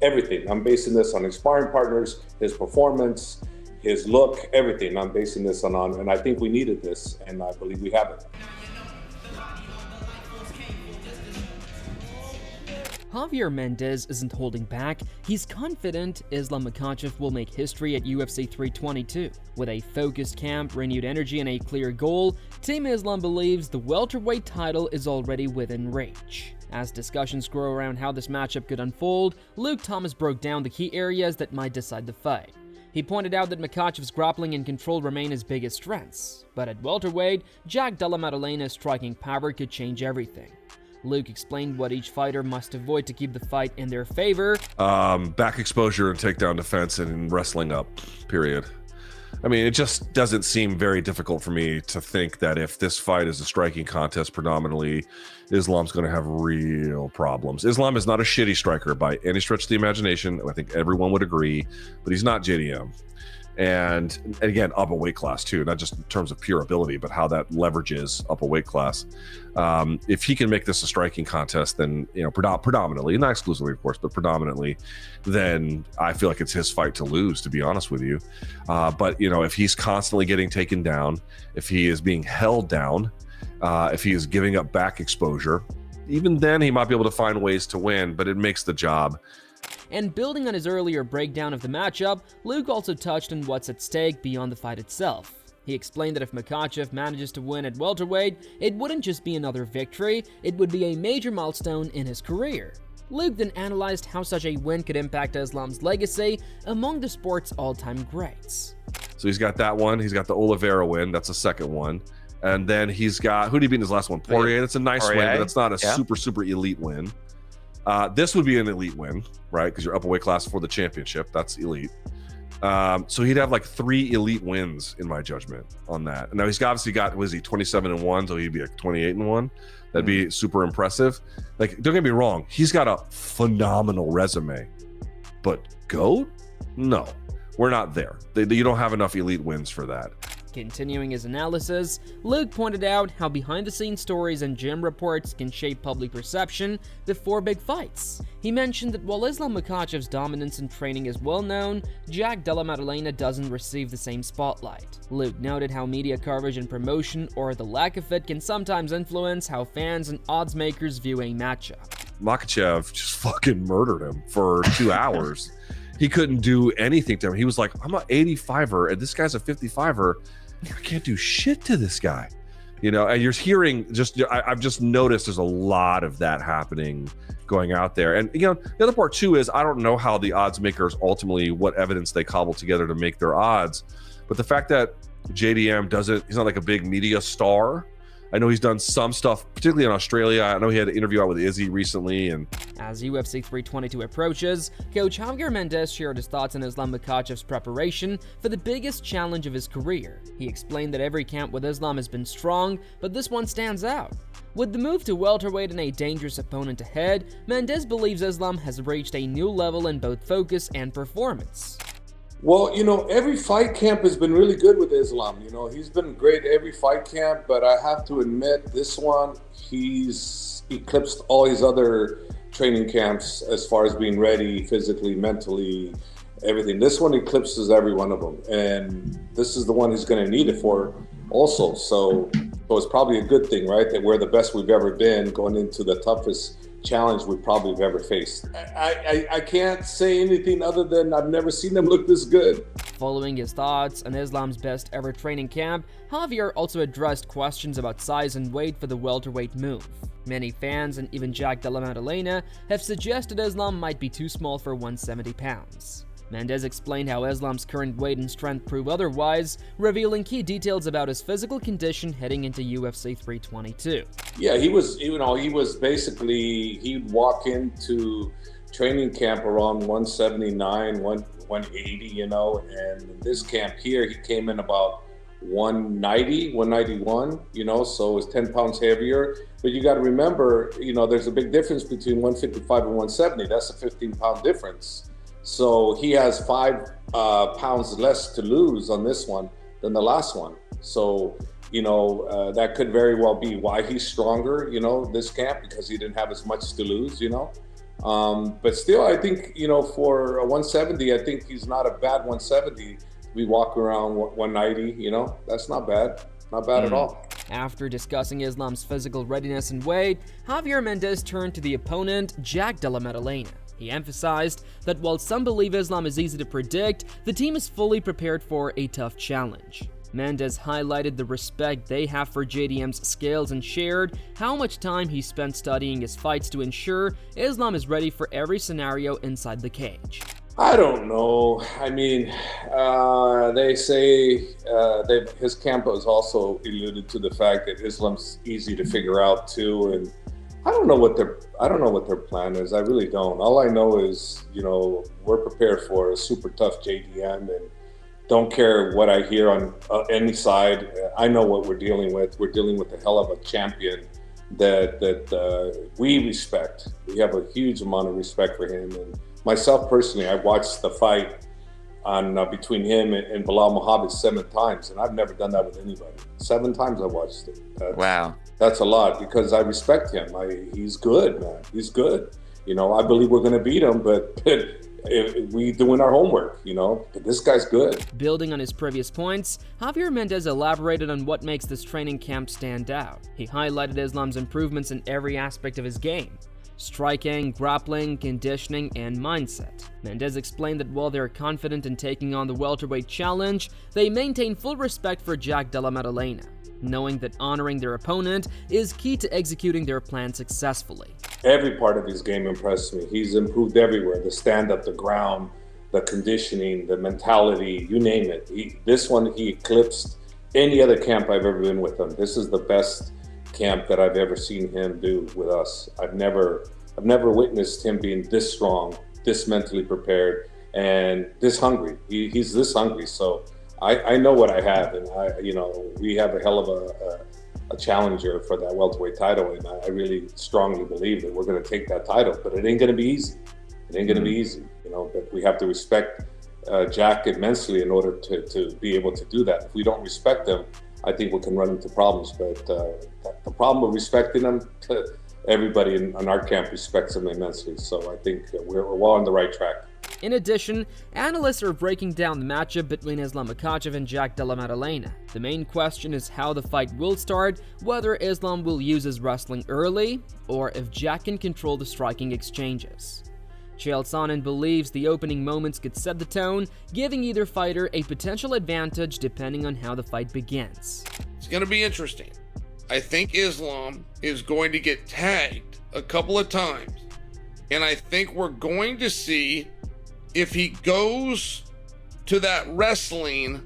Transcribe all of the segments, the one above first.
everything. I'm basing this on his sparring partners, his performance, his look, everything. I'm basing this on, and I think we needed this, and I believe we have it. Javier Mendez isn't holding back. He's confident Islam Makhachev will make history at UFC 322. With a focused camp, renewed energy, and a clear goal, Team Islam believes the welterweight title is already within reach. As discussions grow around how this matchup could unfold, Luke Thomas broke down the key areas that might decide the fight. He pointed out that Makhachev's grappling and control remain his biggest strengths, but at welterweight, Jack Della Maddalena's striking power could change everything. Luke explained what each fighter must avoid to keep the fight in their favor. Back exposure and takedown defense and wrestling up, period. I mean, it just doesn't seem very difficult for me to think that if this fight is a striking contest predominantly, Islam's going to have real problems. Islam is not a shitty striker by any stretch of the imagination. I think everyone would agree, but he's not JDM. And again, up a weight class too, not just in terms of pure ability, but how that leverages up a weight class. If he can make this a striking contest, then, you know, predominantly, not exclusively, of course, but predominantly, then I feel like it's his fight to lose, to be honest with you. But, you know, if he's constantly getting taken down, if he is being held down, if he is giving up back exposure, even then he might be able to find ways to win, but it makes the job. And building on his earlier breakdown of the matchup, Luke also touched on what's at stake beyond the fight itself. He explained that if Makhachev manages to win at welterweight, it wouldn't just be another victory, it would be a major milestone in his career. Luke then analyzed how such a win could impact Islam's legacy among the sport's all-time greats. So he's got that one, he's got the Oliveira win, that's the second one. And then he's got, who did he beat in his last one? Poirier. That's a nice win, but that's not a super elite win. This would be an elite win, right? Because you're up a weight class for the championship. That's elite. So he'd have like 3 elite wins in my judgment on that. Now he's obviously got, was he 27-1? So he'd be like 28-1. That'd be super impressive. Like, don't get me wrong, he's got a phenomenal resume, but GOAT? No, we're not there. You don't have enough elite wins for that. Continuing his analysis, Luke pointed out how behind-the-scenes stories and gym reports can shape public perception before big fights. He mentioned that while Islam Makhachev's dominance in training is well known, Jack Della Maddalena doesn't receive the same spotlight. Luke noted how media coverage and promotion, or the lack of it, can sometimes influence how fans and odds makers view a matchup. Makhachev just fucking murdered him for 2 hours. He couldn't do anything to him. He was like, I'm an 85er and this guy's a 55er. I can't do shit to this guy. You know, and you're hearing I've just noticed there's a lot of that happening going out there. And, you know, the other part too is I don't know how the odds makers ultimately, what evidence they cobble together to make their odds. But the fact that JDM he's not like a big media star. I know he's done some stuff, particularly in Australia. I know he had an interview out with Izzy recently. And as UFC 322 approaches, Coach Javier Mendez shared his thoughts on Islam Makhachev's preparation for the biggest challenge of his career. He explained that every camp with Islam has been strong, but this one stands out. With the move to welterweight and a dangerous opponent ahead, Mendez believes Islam has reached a new level in both focus and performance. Well, you know, every fight camp has been really good with Islam. You know, he's been great every fight camp, but I have to admit, this one, he's eclipsed all his other training camps as far as being ready physically, mentally, everything. This one eclipses every one of them, and this is the one he's going to need it for also. So it's probably a good thing, right, that we're the best we've ever been going into the toughest challenge we probably have ever faced. I can't say anything other than I've never seen them look this good. Following his thoughts on Islam's best ever training camp, Javier also addressed questions about size and weight for the welterweight move. Many fans and even Jack Della Maddalena have suggested Islam might be too small for 170 pounds. Mendez explained how Islam's current weight and strength prove otherwise, revealing key details about his physical condition heading into UFC 322. Yeah, he was basically, he'd walk into training camp around 179, 180, you know, and this camp here, he came in about 190, 191, you know, so it's 10 pounds heavier. But you got to remember, you know, there's a big difference between 155 and 170. That's a 15-pound difference. So he has 5 pounds less to lose on this one than the last one. So, you know, that could very well be why he's stronger, you know, this camp, because he didn't have as much to lose, you know. But still, I think, for a 170, I think he's not a bad 170. We walk around 190, that's not bad. Not bad at all. After discussing Islam's physical readiness and weight, Javier Mendez turned to the opponent, Jack Della Maddalena. He emphasized that while some believe Islam is easy to predict, the team is fully prepared for a tough challenge. Mendez highlighted the respect they have for JDM's skills and shared how much time he spent studying his fights to ensure Islam is ready for every scenario inside the cage. I don't know. I mean, they say his camp has also alluded to the fact that Islam's easy to figure out too, and I don't know what their plan is. I really don't. All I know is, we're prepared for a super tough JDM, and don't care what I hear on any side. I know what we're dealing with. We're dealing with a hell of a champion that we respect. We have a huge amount of respect for him. And myself personally, I watched the fight on between him and Bilal Muhammad 7 times, and I've never done that with anybody. 7 times I watched it. Wow. That's a lot because I respect him. He's good, man. He's good. I believe we're going to beat him, but we doing our homework, but this guy's good. Building on his previous points, Javier Mendez elaborated on what makes this training camp stand out. He highlighted Islam's improvements in every aspect of his game: striking, grappling, conditioning, and mindset. Mendez explained that while they're confident in taking on the welterweight challenge, they maintain full respect for Jack Della Maddalena, knowing that honoring their opponent is key to executing their plan successfully. Every part of his game impressed me. He's improved everywhere: the stand-up, the ground, the conditioning, the mentality, you name it. He eclipsed any other camp I've ever been with him. This is the best camp that I've ever seen him do with us. I've never witnessed him being this strong, this mentally prepared, and this hungry. He's this hungry. So I know what I have, and we have a hell of a challenger for that welterweight title, and I really strongly believe that we're going to take that title. But it ain't going to be easy. It ain't going to be easy, But we have to respect Jack immensely in order to be able to do that. If we don't respect him, I think we can run into problems. But the problem with respecting him, everybody on our camp respects him immensely. So I think we're well on the right track. In addition, analysts are breaking down the matchup between Islam Makhachev and Jack Della Maddalena. The main question is how the fight will start, whether Islam will use his wrestling early, or if Jack can control the striking exchanges. Chael Sonnen believes the opening moments could set the tone, giving either fighter a potential advantage depending on how the fight begins. It's going to be interesting. I think Islam is going to get tagged a couple of times, and I think we're going to see if he goes to that wrestling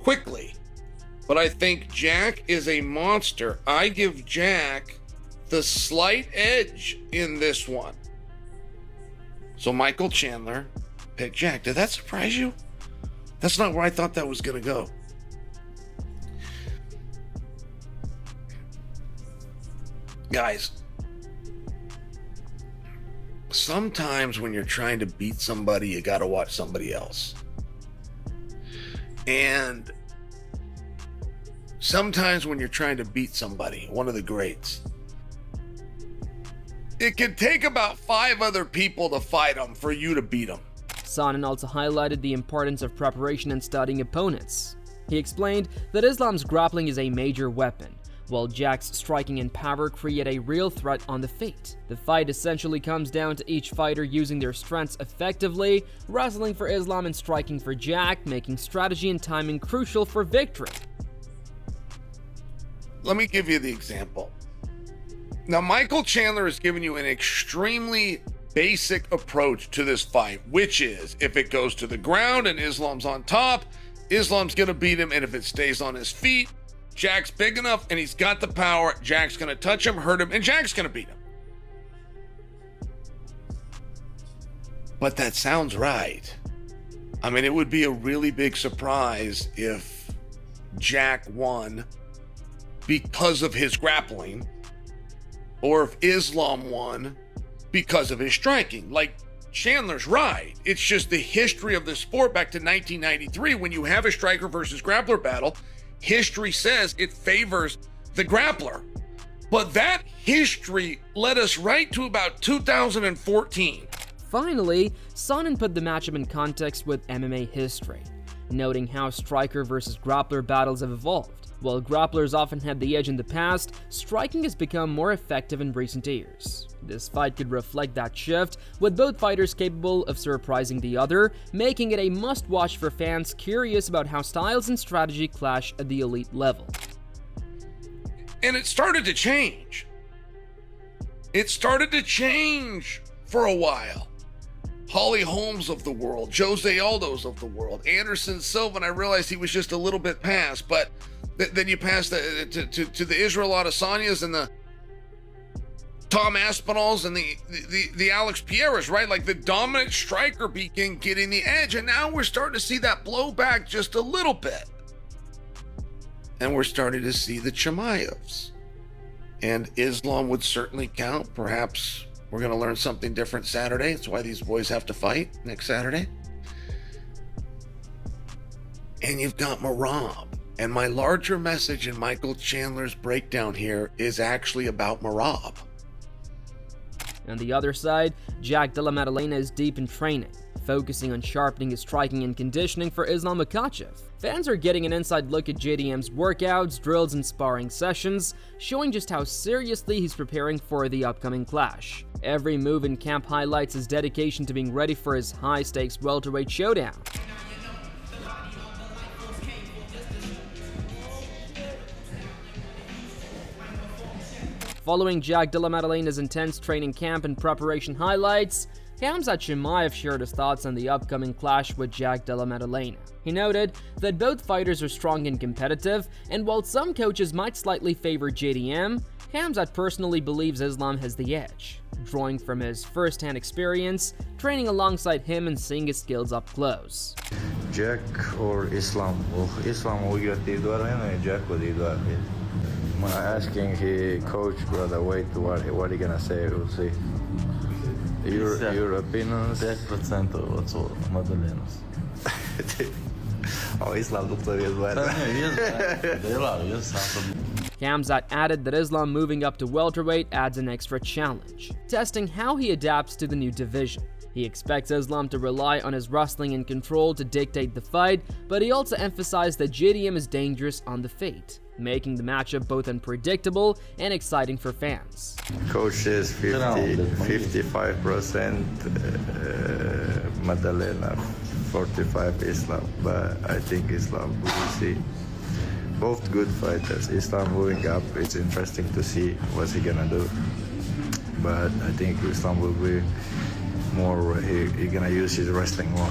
quickly. But I think Jack is a monster. I give Jack the slight edge in this one. So Michael Chandler picked Jack. Did that surprise you? That's not where I thought that was going to go. Guys, sometimes when you're trying to beat somebody, you got to watch somebody else. And sometimes when you're trying to beat somebody, one of the greats, it can take about 5 other people to fight them for you to beat them. Sonnen also highlighted the importance of preparation and studying opponents. He explained that Islam's grappling is a major weapon, while Jack's striking and power create a real threat on the feet. The fight essentially comes down to each fighter using their strengths effectively, wrestling for Islam and striking for Jack, making strategy and timing crucial for victory. Let me give you the example. Now, Michael Chandler has given you an extremely basic approach to this fight, which is if it goes to the ground and Islam's on top, Islam's going to beat him, and if it stays on his feet, Jack's big enough and he's got the power, Jack's going to touch him, hurt him, and Jack's going to beat him. But that sounds right. I mean, it would be a really big surprise if Jack won because of his grappling, or if Islam won because of his striking. Like, Chandler's right. It's just the history of the sport back to 1993 when you have a striker versus grappler battle. History says it favors the grappler. But that history led us right to about 2014. Finally, Sonnen put the matchup in context with MMA history, noting how striker versus grappler battles have evolved. While grapplers often had the edge in the past, striking has become more effective in recent years. This fight could reflect that shift, with both fighters capable of surprising the other, making it a must-watch for fans curious about how styles and strategy clash at the elite level. And it started to change. It started to change for a while. Holly Holmes of the world, Jose Aldo's of the world, Anderson Silva, and I realized he was just a little bit past, but then you pass to the Israel Adesanyas and the Tom Aspinalls and the Alex Pierres, right? Like the dominant striker began getting the edge, and now we're starting to see that blow back just a little bit. And we're starting to see the Chimaevs. And Islam would certainly count. Perhaps we're going to learn something different Saturday. That's why these boys have to fight next Saturday. And you've got Merab. And my larger message in Michael Chandler's breakdown here is actually about Merab. On the other side, Jack Della Maddalena is deep in training, focusing on sharpening his striking and conditioning for Islam Makhachev. Fans are getting an inside look at JDM's workouts, drills, and sparring sessions, showing just how seriously he's preparing for the upcoming clash. Every move in camp highlights his dedication to being ready for his high-stakes welterweight showdown. Following Jack Della Madalena's intense training camp and preparation highlights, Khamzat Chimaev shared his thoughts on the upcoming clash with Jack Della Maddalena. He noted that both fighters are strong and competitive, and while some coaches might slightly favor JDM, Khamzat personally believes Islam has the edge, drawing from his first-hand experience, training alongside him and seeing his skills up close. Jack or Islam? Well, Islam will get the and Jack will do that. When I asking he coach brother wait what he gonna say, we'll see. Your opinions? 5% od Madalenos. Oh, Islam to jest bueno. Khamzat added that Islam moving up to welterweight adds an extra challenge, testing how he adapts to the new division. He expects Islam to rely on his wrestling and control to dictate the fight, but he also emphasized that JDM is dangerous on the feet, making the matchup both unpredictable and exciting for fans. Coach says 55% Madalena, 45 Islam, but I think Islam will see. Both good fighters. Islam moving up, it's interesting to see what's he gonna do. But I think Islam will be more, he's gonna use his wrestling more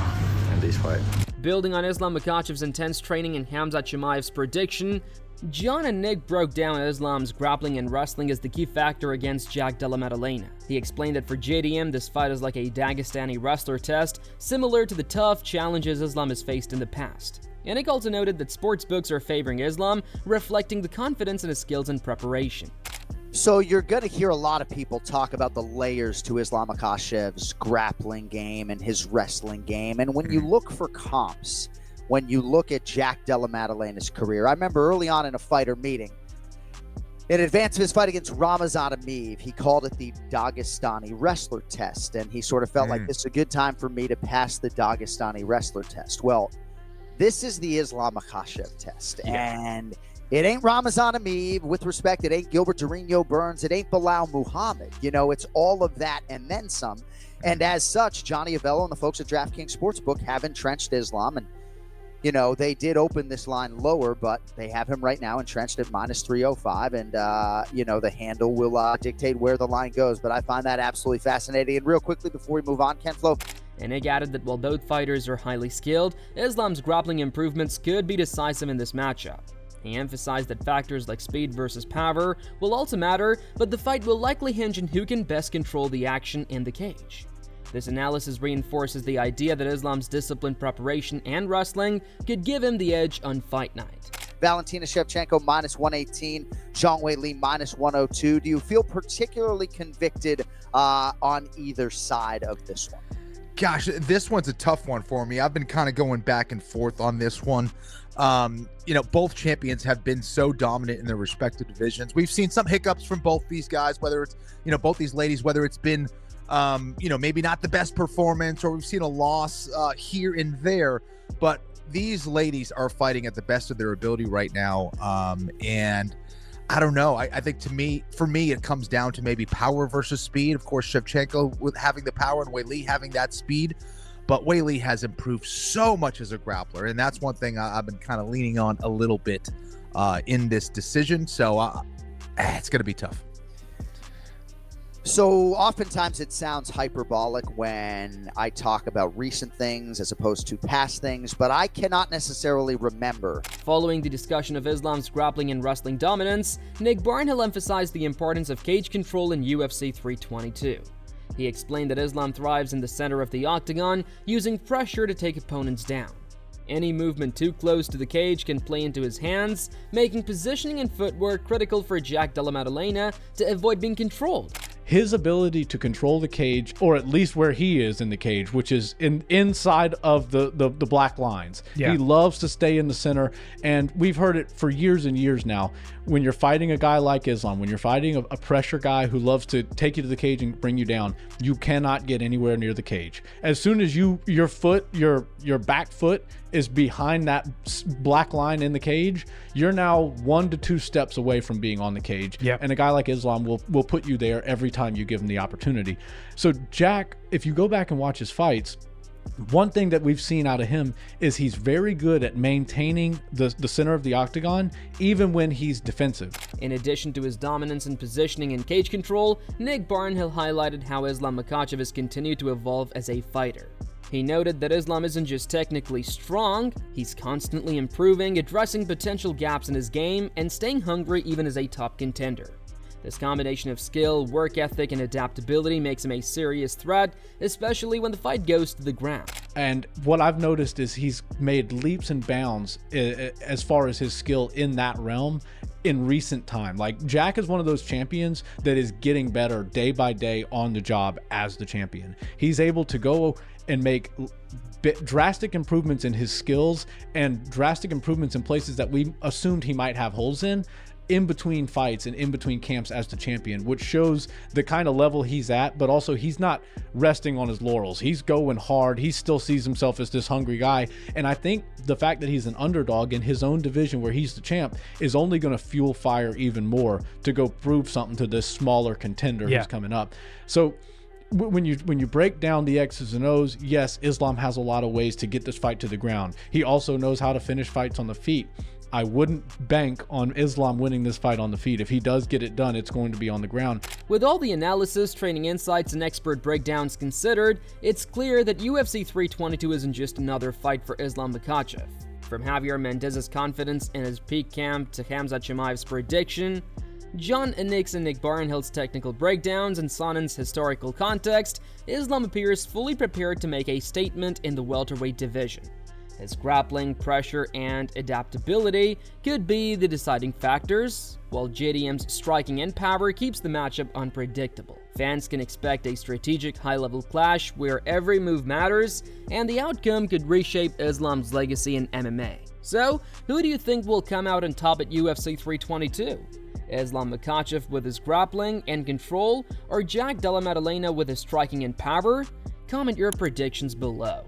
in this fight. Building on Islam Makhachev's intense training and Khamzat Chimaev's prediction, John and Nick broke down Islam's grappling and wrestling as the key factor against Jack Della Maddalena. He explained that for JDM, this fight is like a Dagestani wrestler test, similar to the tough challenges Islam has faced in the past. And Nick also noted that sportsbooks are favoring Islam, reflecting the confidence in his skills and preparation. So you're going to hear a lot of people talk about the layers to Islam Makhachev's grappling game and his wrestling game. And when you look for comps, when you look at Jack Della Maddalena's career, I remember early on in a fighter meeting, in advance of his fight against Ramazan Ameev, he called it the Dagestani wrestler test. And he sort of felt like this is a good time for me to pass the Dagestani wrestler test. Well, this is the Islam Makhachev test. And it ain't Ramazan Ameev. With respect, it ain't Gilbert Durinho Burns. It ain't Bilal Muhammad. You know, it's all of that and then some. And as such, Johnny Avello and the folks at DraftKings Sportsbook have entrenched Islam. And, you know, they did open this line lower, but they have him right now entrenched at minus 305. And, you know, the handle will dictate where the line goes. But I find that absolutely fascinating. And real quickly, before we move on, Ken Flo. And Nick added that while both fighters are highly skilled, Islam's grappling improvements could be decisive in this matchup. He emphasized that factors like speed versus power will also matter, but the fight will likely hinge on who can best control the action in the cage. This analysis reinforces the idea that Islam's disciplined preparation and wrestling could give him the edge on fight night. Valentina Shevchenko minus 118, Zhang Weili minus 102. Do you feel particularly convicted on either side of this one? Gosh, this one's a tough one for me. I've been kind of going back and forth on this one. Both champions have been so dominant in their respective divisions. We've seen some hiccups from both these guys, whether it's, both these ladies, whether it's been, maybe not the best performance, or we've seen a loss here and there. But these ladies are fighting at the best of their ability right now. And I don't know. I think for me, it comes down to maybe power versus speed. Of course, Shevchenko with having the power and Wei Li having that speed. But Wei Li has improved so much as a grappler. And that's one thing I've been kind of leaning on a little bit in this decision. So it's going to be tough. So oftentimes it sounds hyperbolic when I talk about recent things as opposed to past things, but I cannot necessarily remember. Following the discussion of Islam's grappling and wrestling dominance, Nick Barnhill emphasized the importance of cage control in UFC 322. He explained that Islam thrives in the center of the octagon, using pressure to take opponents down. Any movement too close to the cage can play into his hands, making positioning and footwork critical for Jack Della Maddalena to avoid being controlled. His ability to control the cage, or at least where he is in the cage, which is inside of the black lines. Yeah. He loves to stay in the center, and we've heard it for years and years now. When you're fighting a guy like Islam, when you're fighting a pressure guy who loves to take you to the cage and bring you down, you cannot get anywhere near the cage. As soon as your back foot is behind that black line in the cage, you're now 1 to 2 steps away from being on the cage. Yep. And a guy like Islam will put you there every time you give him the opportunity. So Jack, if you go back and watch his fights, one thing that we've seen out of him is he's very good at maintaining the center of the octagon, even when he's defensive. In addition to his dominance in positioning and cage control, Nick Barnhill highlighted how Islam Makhachev has continued to evolve as a fighter. He noted that Islam isn't just technically strong, he's constantly improving, addressing potential gaps in his game, and staying hungry even as a top contender. This combination of skill, work ethic, and adaptability makes him a serious threat, especially when the fight goes to the ground. And what I've noticed is he's made leaps and bounds as far as his skill in that realm in recent time. Like, Jack is one of those champions that is getting better day by day on the job as the champion. He's able to go and make drastic improvements in his skills and drastic improvements in places that we assumed he might have holes in between fights and in between camps as the champion, which shows the kind of level he's at, but also he's not resting on his laurels. He's going hard. He still sees himself as this hungry guy. And I think the fact that he's an underdog in his own division where he's the champ is only going to fuel fire even more to go prove something to this smaller contender who's coming up. So when you break down the X's and O's, yes, Islam has a lot of ways to get this fight to the ground. He also knows how to finish fights on the feet. I wouldn't bank on Islam winning this fight on the feet. If he does get it done, it's going to be on the ground. With all the analysis, training insights, and expert breakdowns considered, it's clear that UFC 322 isn't just another fight for Islam Makhachev. From Javier Mendez's confidence in his peak camp to Khamzat Chimaev's prediction, John Anik's and Nick Barnhill's technical breakdowns, and Sonen's historical context, Islam appears fully prepared to make a statement in the welterweight division. His grappling, pressure, and adaptability could be the deciding factors, while JDM's striking and power keeps the matchup unpredictable. Fans can expect a strategic high-level clash where every move matters, and the outcome could reshape Islam's legacy in MMA. So, who do you think will come out on top at UFC 322? Islam Makhachev with his grappling and control, or Jack Della Maddalena with his striking and power? Comment your predictions below.